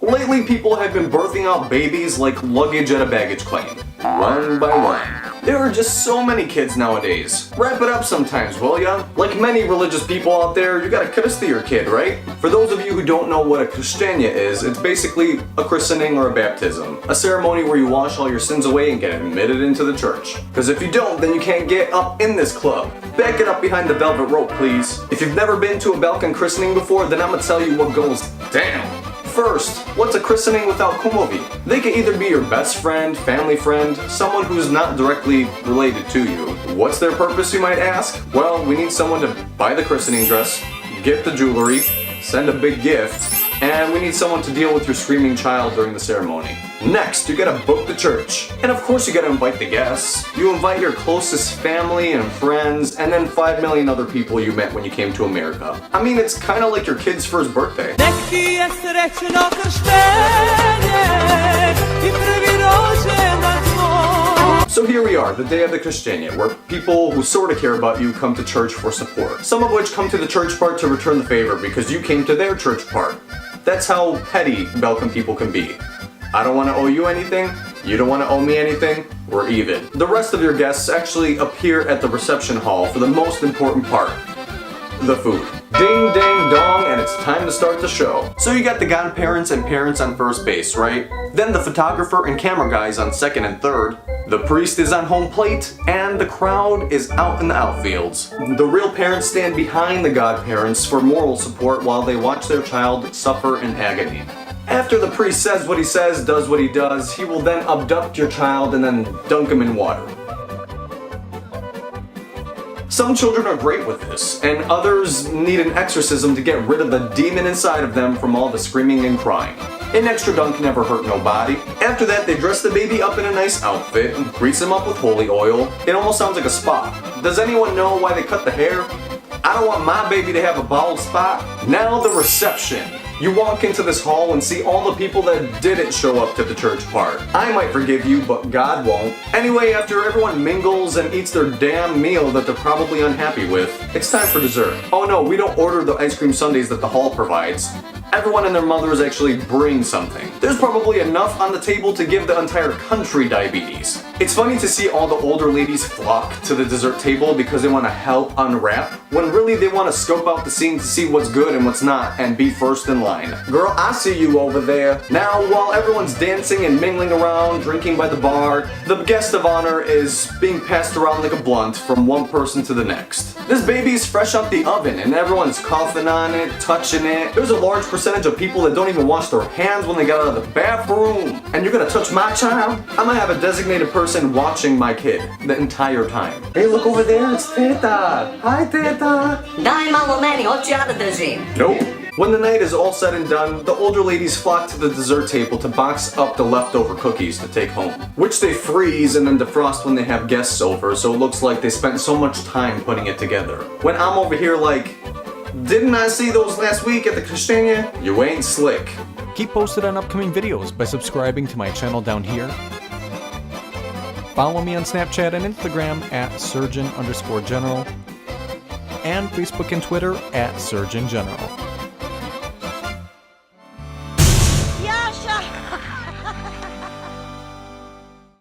Lately, people have been birthing out babies like luggage at a baggage claim, one by one. There are just so many kids nowadays. Wrap it up sometimes, will ya? Like many religious people out there, you gotta christen your kid, right? For those of you who don't know what a Krstenje is, it's basically a christening or a baptism. A ceremony where you wash all your sins away and get admitted into the church. Because if you don't, then you can't get up in this club. Back it up behind the velvet rope, please. If you've never been to a Balkan christening before, then I'm gonna tell you what goes down. First, what's a christening without kumovi? They can either be your best friend, family friend, someone who's not directly related to you. What's their purpose, you might ask? Well, we need someone to buy the christening dress, get the jewelry, send a big gift, and we need someone to deal with your screaming child during the ceremony. Next, you gotta book the church. And of course you gotta invite the guests. You invite your closest family and friends, and then 5 million other people you met when you came to America. I mean, it's kinda like your kid's first birthday. So here we are, the day of the Krstenje, where people who sorta care about you come to church for support. Some of which come to the church part to return the favor because you came to their church part. That's how petty Balkan people can be. I don't want to owe you anything, you don't want to owe me anything, we're even. The rest of your guests actually appear at the reception hall for the most important part, the food. Ding dang dong, and it's time to start the show. So you got the godparents and parents on first base, right? Then the photographer and camera guys on second and third. The priest is on home plate, and the crowd is out in the outfields. The real parents stand behind the godparents for moral support while they watch their child suffer in agony. After the priest says what he says, does what he does, he will then abduct your child and then dunk him in water. Some children are great with this, and others need an exorcism to get rid of the demon inside of them from all the screaming and crying. An extra dunk never hurt nobody. After that, they dress the baby up in a nice outfit and grease him up with holy oil. It almost sounds like a spa. Does anyone know why they cut the hair? I don't want my baby to have a bald spot. Now the reception. You walk into this hall and see all the people that didn't show up to the church part. I might forgive you, but God won't. Anyway, after everyone mingles and eats their damn meal that they're probably unhappy with, it's time for dessert. Oh no, we don't order the ice cream sundaes that the hall provides. Everyone and their mothers actually bring something. There's probably enough on the table to give the entire country diabetes. It's funny to see all the older ladies flock to the dessert table because they want to help unwrap, when really they want to scope out the scene to see what's good and what's not and be first in line. Girl, I see you over there. Now, while everyone's dancing and mingling around, drinking by the bar, the guest of honor is being passed around like a blunt from one person to the next. This baby's fresh out the oven and everyone's coughing on it, touching it. There's a large percentage of people that don't even wash their hands when they get out of the bathroom. And you're gonna touch my child? I'm gonna have a designated person watching my kid the entire time. Hey, look over there, it's Teta. Hi, Teta. Daj malo meni, hoću ja da držim. Nope. When the night is all said and done, the older ladies flock to the dessert table to box up the leftover cookies to take home, which they freeze and then defrost when they have guests over, so it looks like they spent so much time putting it together. When I'm over here like, didn't I see those last week at the Krstenje? You ain't slick. Keep posted on upcoming videos by subscribing to my channel down here. Follow me on Snapchat and Instagram at Srdjan_General and Facebook and Twitter at Srdjan General.